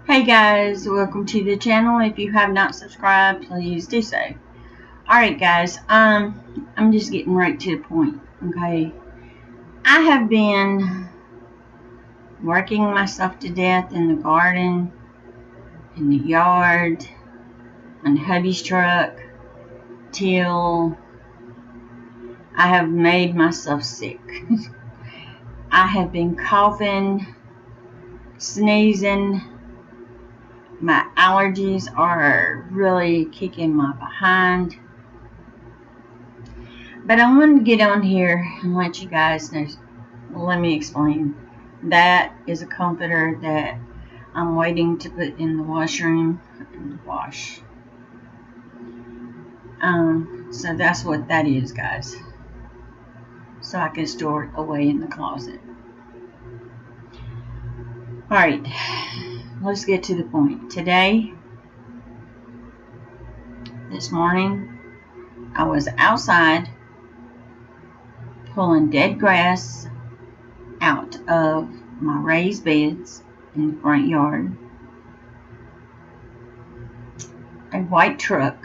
Hey guys, welcome to the channel. If you have not subscribed, please do so. Alright guys, I'm just getting right to the point, okay? I have been working myself to death in the garden, in the yard, on hubby's truck, till I have made myself sick. I have been coughing, sneezing. My allergies are really kicking my behind. But I wanted to get on here and let you guys know. Let me explain. That is a comforter that I'm waiting to put in the washroom and wash. So that's what that is, guys. So I can store it away in the closet. Alright, let's get to the point. Today, this morning, I was outside pulling dead grass out of my raised beds in the front yard. A white truck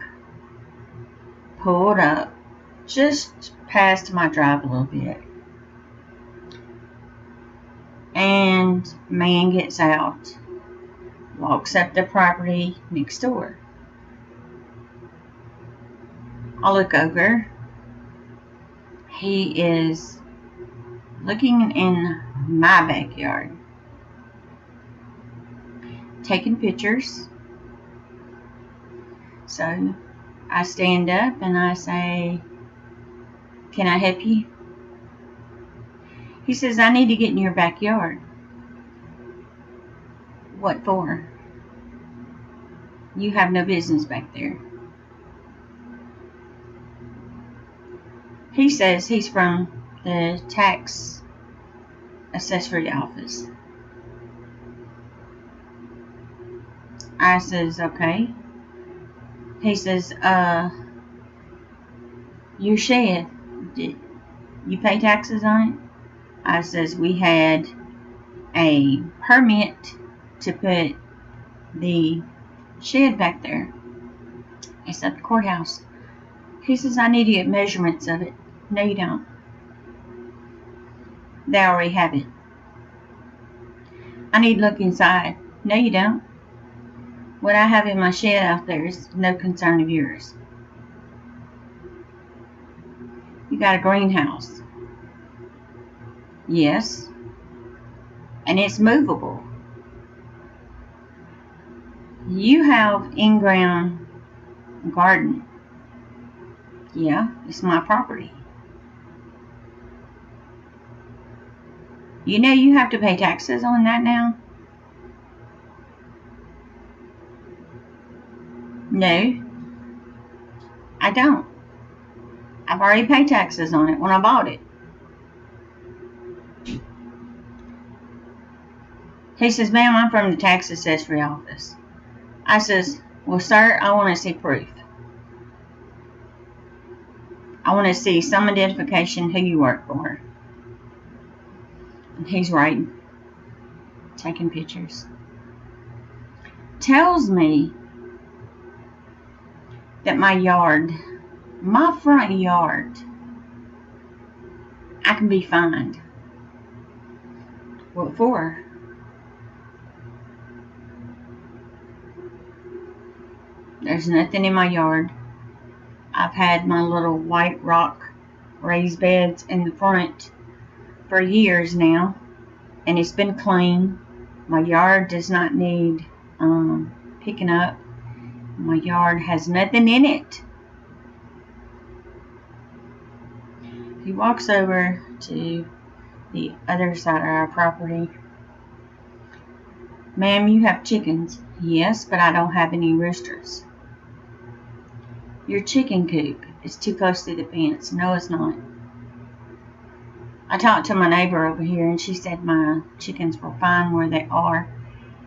pulled up just past my drive a little bit, and man gets out, walks up the property next door. I look over. He is looking in my backyard, taking pictures. So I stand up and I say, "Can I help you?" He says, "I need to get in your backyard." "What for?" "You have no business back there." He says he's from the tax assessory office. I says, "Okay." He says, "Your shed, did you pay taxes on it?" I says, "We had a permit to put the shed back there. It's at the courthouse." He says, "I need to get measurements of it." "No, you don't. They already have it." "I need to look inside." "No, you don't. What I have in my shed out there is no concern of yours." "You got a greenhouse?" "Yes. And it's movable." "You have in-ground garden?" "Yeah, it's my property." "You know you have to pay taxes on that now?" "No, I don't. I've already paid taxes on it when I bought it." He says, "Ma'am, I'm from the tax assessory office." I says, "Well, sir, I want to see proof. I want to see some identification who you work for." And he's writing, taking pictures. Tells me that my front yard, I can be fined. What for? There's nothing in my yard. I've had my little white rock raised beds in the front for years now, and it's been clean. My yard does not need picking up. My yard has nothing in it. He walks over to the other side of our property. "Ma'am, you have chickens?" "Yes, but I don't have any roosters." "Your chicken coop is too close to the fence." "No, it's not. I talked to my neighbor over here, and she said my chickens were fine where they are,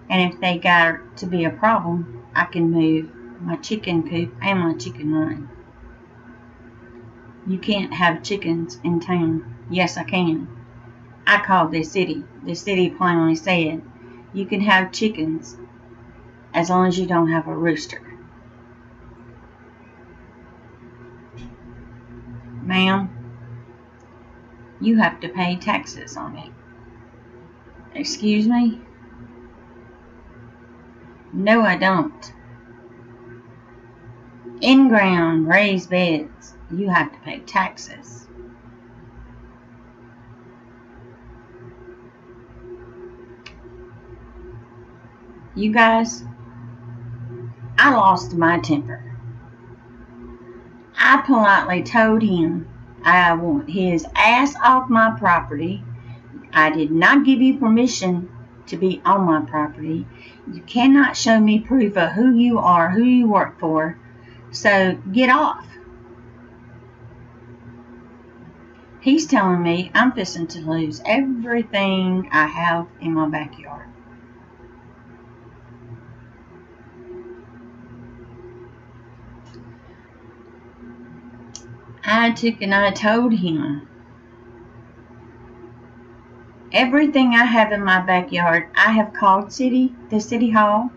and if they got to be a problem, I can move my chicken coop and my chicken run." "You can't have chickens in town." "Yes, I can. I called the city. The city plainly said, you can have chickens as long as you don't have a rooster. Ma'am, you have to pay taxes on it. Excuse me? No, I don't. In-ground raised beds, you have to pay taxes. You guys, I lost my temper. I politely told him I want his ass off my property. I did not give you permission to be on my property. You cannot show me proof of who you are, who you work for. So get off. He's telling me I'm fixing to lose everything I have in my backyard. I took and I told him everything I have in my backyard. I have called the city hall.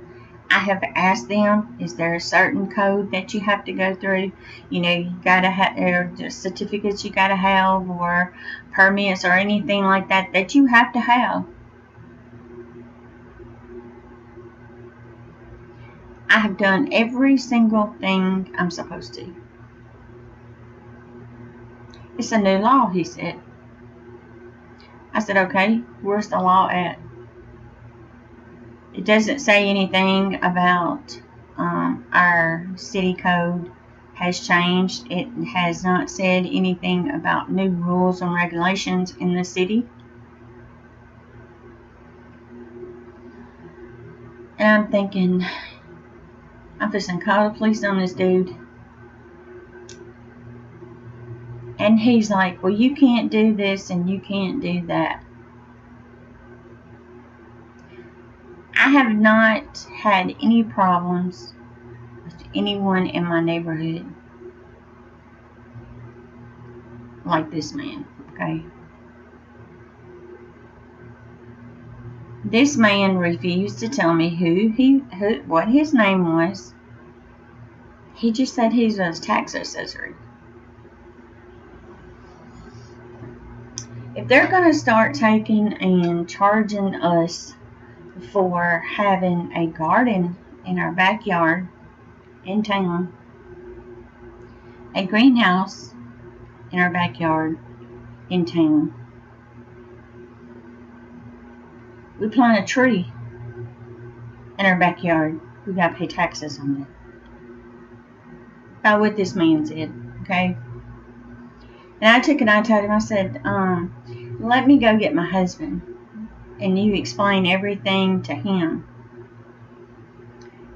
I have asked them, is there a certain code that you have to go through? You know, you gotta have certificates you gotta have, or permits or anything like that that you have to have. I have done every single thing I'm supposed to. It's a new law, he said. I said, okay, where's the law at? It doesn't say anything about our city code has changed. It has not said anything about new rules and regulations in the city. And I'm thinking, I'm just going to call the police on this dude. And he's like, well, you can't do this and you can't do that. I have not had any problems with anyone in my neighborhood like this man, okay? This man refused to tell me what his name was. He just said he was a tax assessor. If they're going to start taking and charging us for having a garden in our backyard in town, a greenhouse in our backyard in town, we plant a tree in our backyard, we got to pay taxes on it. About what this man said, okay? And I took it, I told him, I said, let me go get my husband and you explain everything to him.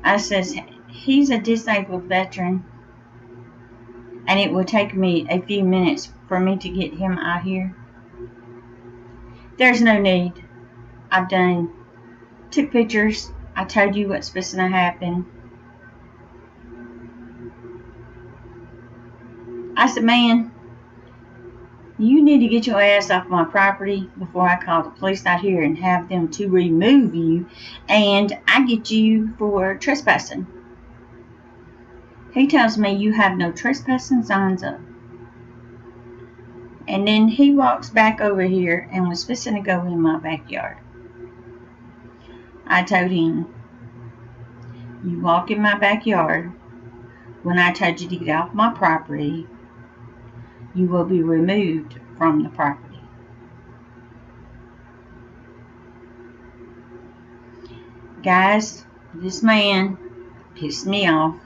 I says, he's a disabled veteran and it will take me a few minutes for me to get him out here. There's no need. I've took pictures. I told you what's supposed to happen. I said, man, you need to get your ass off my property before I call the police out here and have them to remove you, and I get you for trespassing. He tells me you have no trespassing signs up. And then he walks back over here and was fixing to go in my backyard. I told him, you walk in my backyard, when I told you to get off my property, you will be removed from the property. Guys, this man pissed me off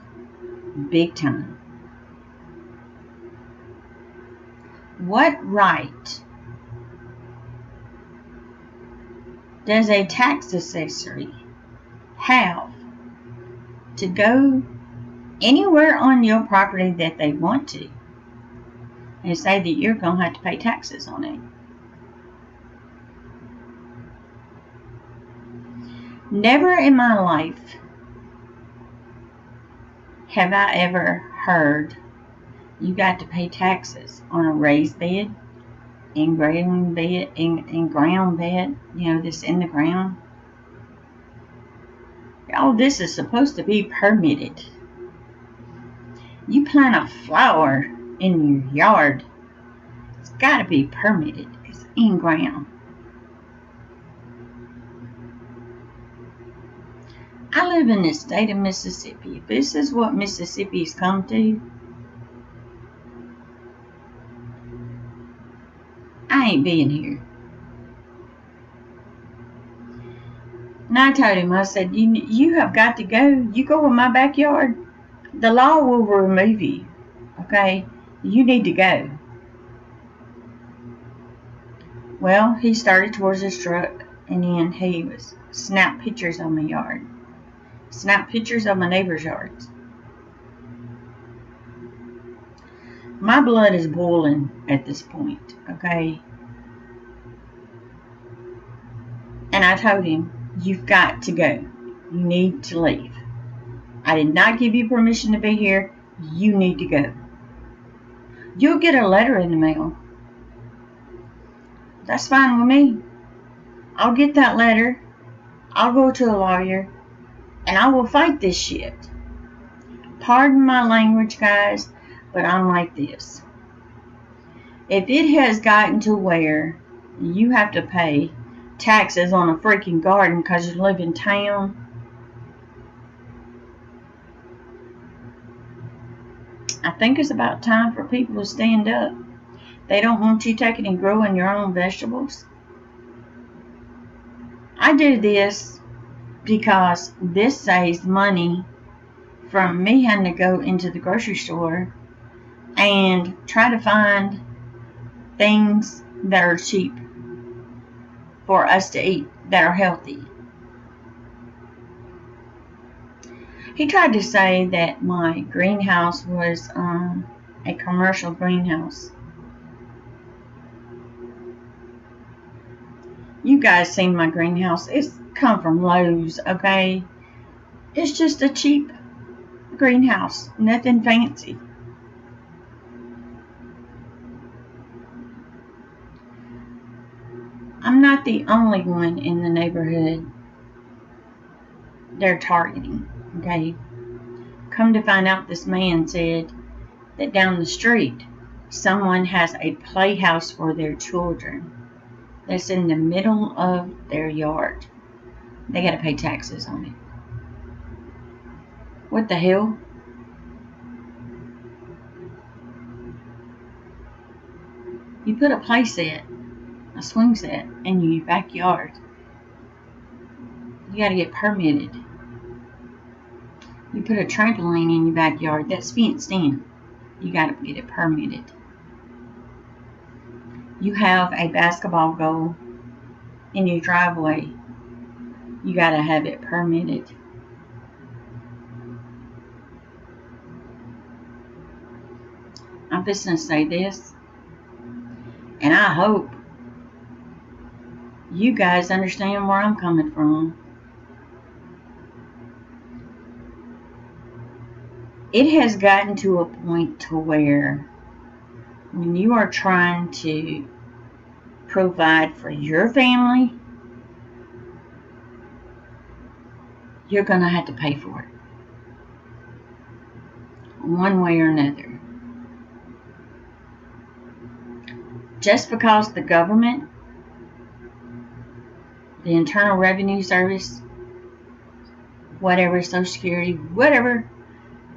big time. What right does a tax assessor have to go anywhere on your property that they want to and say that you're going to have to pay taxes on it? Never in my life have I ever heard you got to pay taxes on a raised bed, in ground bed, you know, that's in the ground. All this is supposed to be permitted. You plant a flower in your yard, it's got to be permitted. It's in ground. I live in the state of Mississippi. If this is what Mississippi's come to, I ain't being here. And I told him, I said, you have got to go. You go in my backyard, the law will remove you. Okay? You need to go. Well, he started towards his truck, and then he was snap pictures of my yard. Snap pictures of my neighbor's yards. My blood is boiling at this point, okay? And I told him, you've got to go. You need to leave. I did not give you permission to be here. You need to go. You'll get a letter in the mail. That's fine with me. I'll get that letter. I'll go to a lawyer. And I will fight this shit. Pardon my language, guys, but I'm like this. If it has gotten to where you have to pay taxes on a freaking garden because you live in town, I think it's about time for people to stand up. They don't want you taking and growing your own vegetables. I do this because this saves money from me having to go into the grocery store and try to find things that are cheap for us to eat, that are healthy. He tried to say that my greenhouse was a commercial greenhouse. You guys seen my greenhouse. It's come from Lowe's, okay? It's just a cheap greenhouse. Nothing fancy. I'm not the only one in the neighborhood they're targeting, okay? Come to find out, this man said that down the street, someone has a playhouse for their children that's in the middle of their yard. They gotta pay taxes on it. What the hell? You put a play set, a swing set, in your backyard. You gotta get permitted. You put a trampoline in your backyard that's fenced in. You gotta get it permitted. You have a basketball goal in your driveway. You gotta have it permitted. I'm just gonna say this, and I hope you guys understand where I'm coming from. It has gotten to a point to where when you are trying to provide for your family, you're going to have to pay for it. One way or another. Just because the government, the Internal Revenue Service, whatever, Social Security, whatever,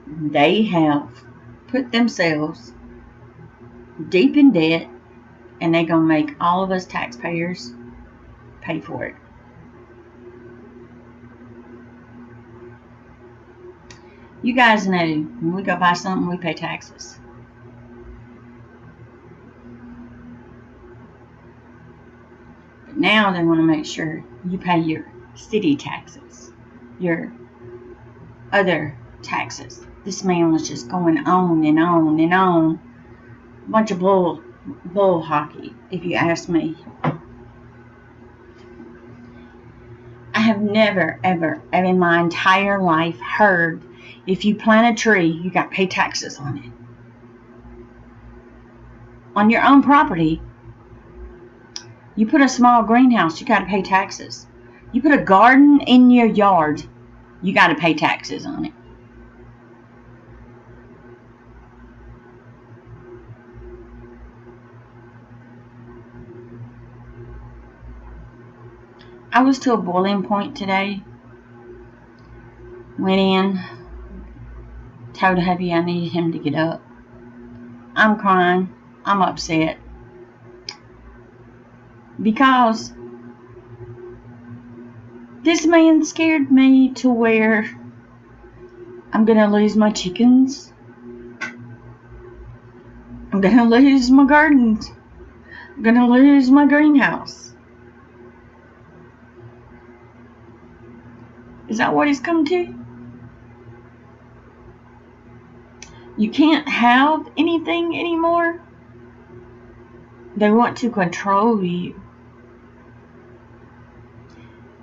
they have put themselves deep in debt, and they're going to make all of us taxpayers pay for it. You guys know, when we go buy something, we pay taxes. But now they want to make sure you pay your city taxes, your other taxes. This man was just going on and on and on. A bunch of bull hockey, if you ask me. I have never, ever in my entire life heard if you plant a tree, you got to pay taxes on it. On your own property, you put a small greenhouse, you got to pay taxes. You put a garden in your yard, You got to pay taxes on it. I was to a boiling point today. Went in, told hubby I needed him to get up. I'm crying. I'm upset. Because this man scared me to where I'm going to lose my chickens. I'm going to lose my gardens. I'm going to lose my greenhouse. Is that what it's come to? You can't have anything anymore. They want to control you.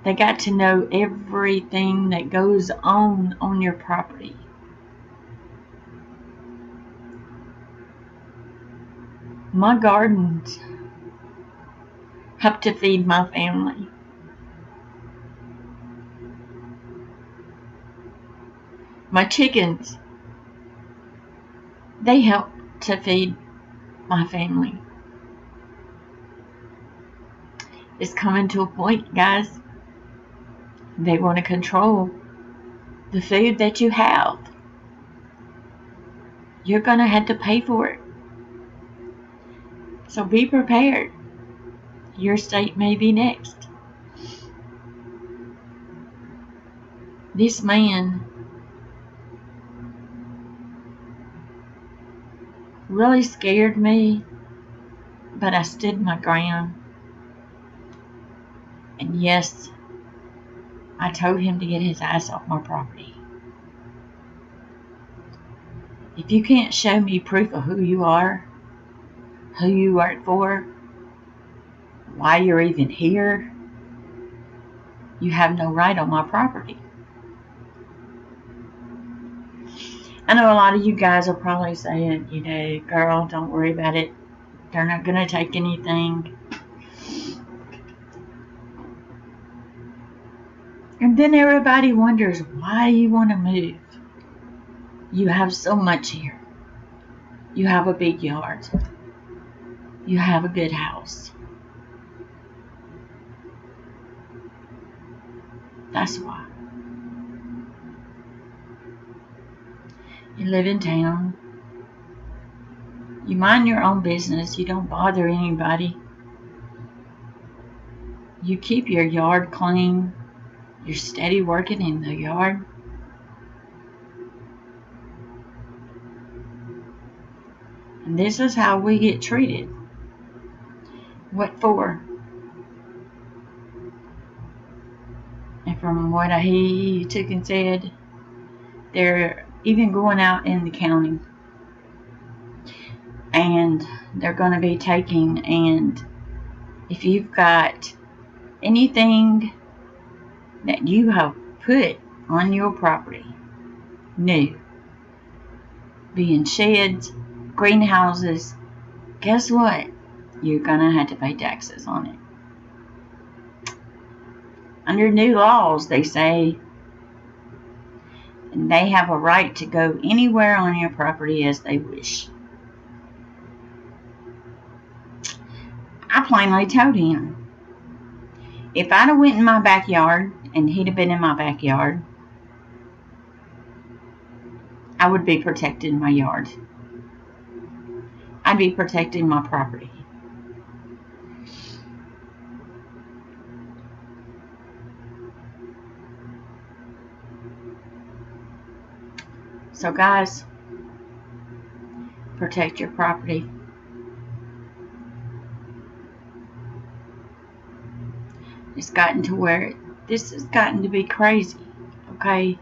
They got to know everything that goes on your property. My gardens help to feed my family. My chickens, they help to feed my family. It's coming to a point, guys. They want to control the food that you have. You're going to have to pay for it. So be prepared. Your state may be next. This man really scared me, but I stood my ground. And yes, I told him to get his ass off my property. If you can't show me proof of who you are, who you work for, why you're even here, you have no right on my property. I know a lot of you guys are probably saying, girl, don't worry about it. They're not going to take anything. And then everybody wonders why you want to move. You have so much here. You have a big yard. You have a good house. That's why. You live in town. You mind your own business. You don't bother anybody. You keep your yard clean. You're steady working in the yard. And this is how we get treated. What for? And from what he took and said, they're even going out in the county. And they're going to be taking, and if you've got anything that you have put on your property, new, being sheds, greenhouses, guess what? You're going to have to pay taxes on it. Under new laws, they say, and they have a right to go anywhere on your property as they wish. I plainly told him, if I'd have went in my backyard and he'd have been in my backyard, I would be protecting my yard. I'd be protecting my property. So guys, protect your property. It's gotten to where this has gotten to be crazy, okay?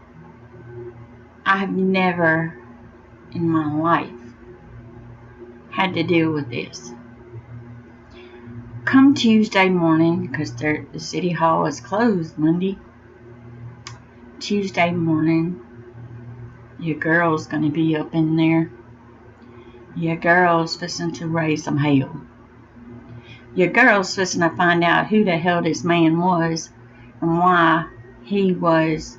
I have never in my life had to deal with this. Come Tuesday morning, because the city hall is closed Monday. Tuesday morning, your girl's going to be up in there. Your girl's fixing to raise some hell. Your girl's fixing to find out who the hell this man was and why he was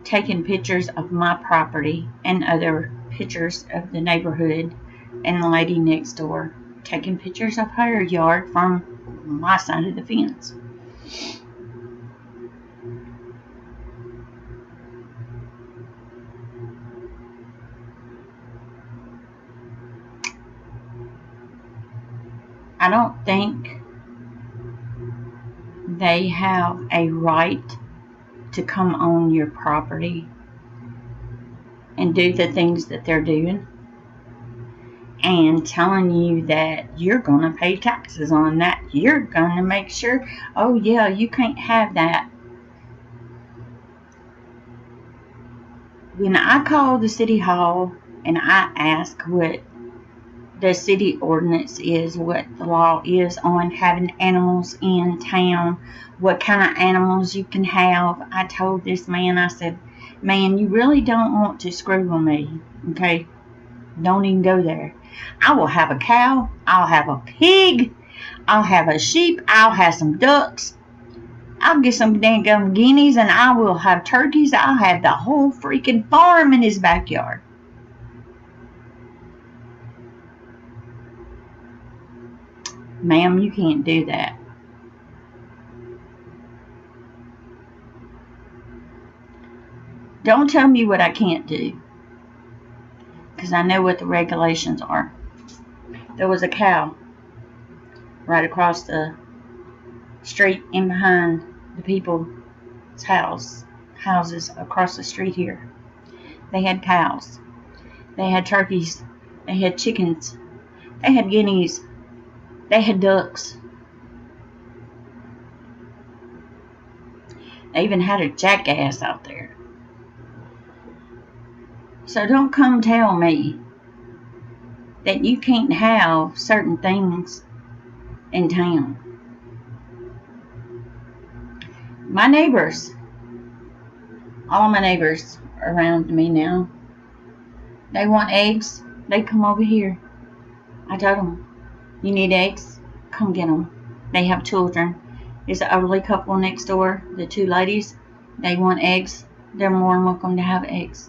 taking pictures of my property and other pictures of the neighborhood and the lady next door taking pictures of her yard from my side of the fence. I don't think they have a right to come on your property and do the things that they're doing and telling you that you're going to pay taxes on that. You're going to make sure, oh yeah, you can't have that. When I call the city hall and I ask what the city ordinance is, what the law is on having animals in town, what kind of animals you can have, I told this man, I said, man, you really don't want to screw with me, okay? Don't even go there. I will have a cow, I'll have a pig, I'll have a sheep, I'll have some ducks, I'll get some dang guineas, and I will have turkeys. I'll have the whole freaking farm in his backyard. Ma'am, you can't do that. Don't tell me what I can't do, because I know what the regulations are. There was a cow right across the street in behind the people's houses across the street here. They had cows. They had turkeys. They had chickens. They had guineas. They had ducks. They even had a jackass out there. So don't come tell me that you can't have certain things in town. My neighbors, all my neighbors around me now, they want eggs. They come over here. I told them, you need eggs? Come get them. They have children. There's an elderly couple next door, the two ladies. They want eggs. They're more than welcome to have eggs.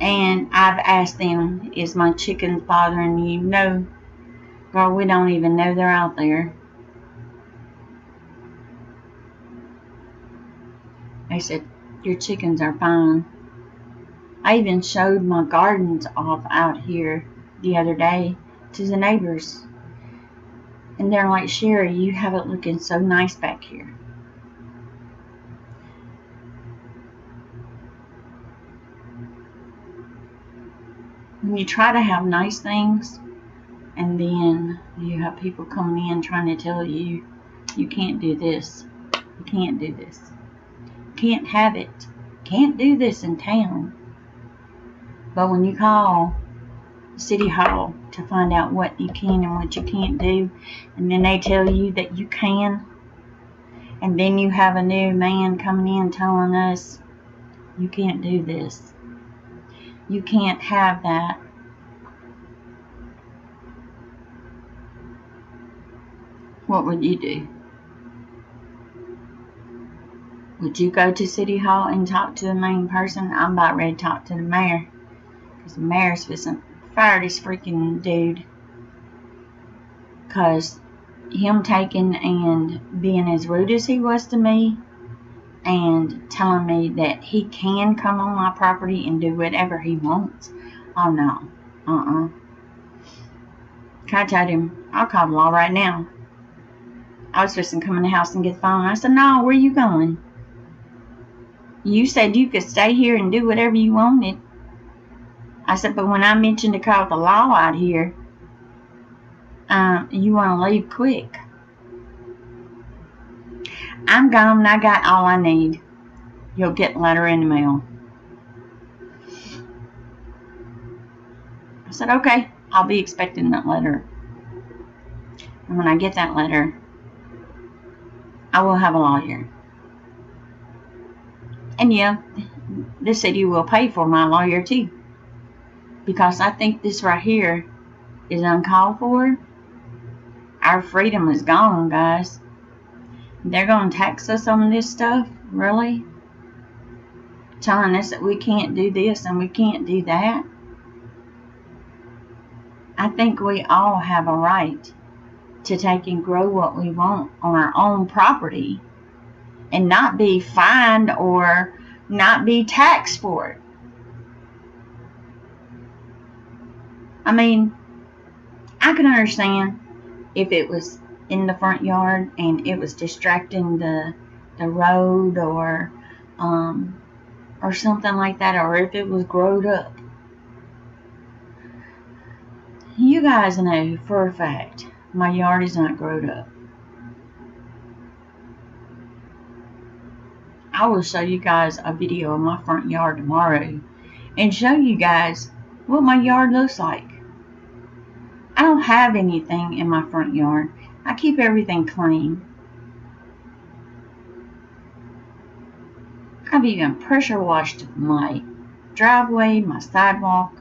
And I've asked them, is my chickens bothering you? No. Girl, we don't even know they're out there. They said, your chickens are fine. I even showed my gardens off out here the other day to the neighbors. And they're like, Sherry, you have it looking so nice back here. When you try to have nice things, and then you have people coming in trying to tell you, you can't do this, you can't do this, can't have it, can't do this in town. But when you call City Hall to find out what you can and what you can't do, and then they tell you that you can, and then you have a new man coming in telling us, you can't do this, you can't have that. What would you do? Would you go to City Hall and talk to the main person? I'm about ready to talk to the mayor, because the mayor's fixing to fire this freaking dude, because him taking and being as rude as he was to me and telling me that he can come on my property and do whatever he wants. Oh no. I told him, I'll call the law right now. I was just going to come in the house and get the phone. I said, no, where are you going? You said you could stay here and do whatever you wanted. I said, but when I mentioned to call the law out here, you want to leave quick. I'm gone and I got all I need. You'll get a letter in the mail. I said, okay, I'll be expecting that letter. And when I get that letter, I will have a lawyer. And yeah, the city will pay for my lawyer too. Because I think this right here is uncalled for. Our freedom is gone, guys. They're going to tax us on this stuff? Really? telling us that we can't do this and we can't do that. I think we all have a right to take and grow what we want on our own property and not be fined or not be taxed for it. I mean, I can understand if it was in the front yard and it was distracting the road or something like that, or if it was growed up. You guys know for a fact my yard is not growed up. I will show you guys a video of my front yard tomorrow and show you guys what my yard looks like. I don't have anything in my front yard. I keep everything clean. I've even pressure washed my driveway, my sidewalk.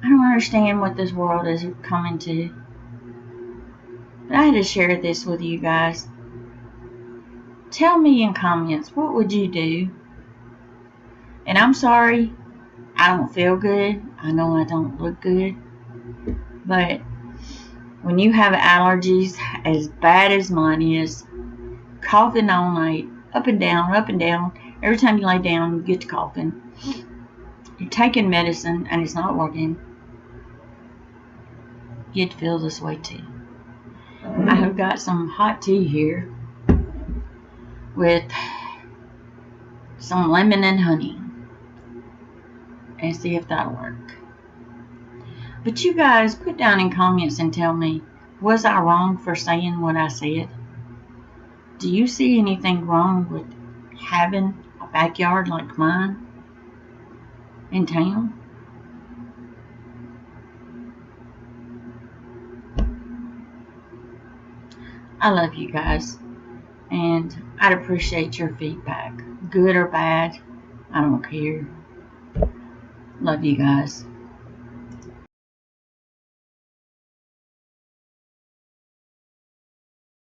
I don't understand what this world is coming to. But I had to share this with you guys. Tell me in comments, what would you do? And I'm sorry, I don't feel good. I know I don't look good. But when you have allergies as bad as mine is, coughing all night, up and down, every time you lay down, you get to coughing. You're taking medicine and it's not working. You'd feel this way too. I have got some hot tea here with some lemon and honey, and see if that'll work. But you guys put down in comments and tell me, was I wrong for saying what I said? Do you see anything wrong with having a backyard like mine in town? I love you guys, and I'd appreciate your feedback, good or bad. I don't care. Love you guys.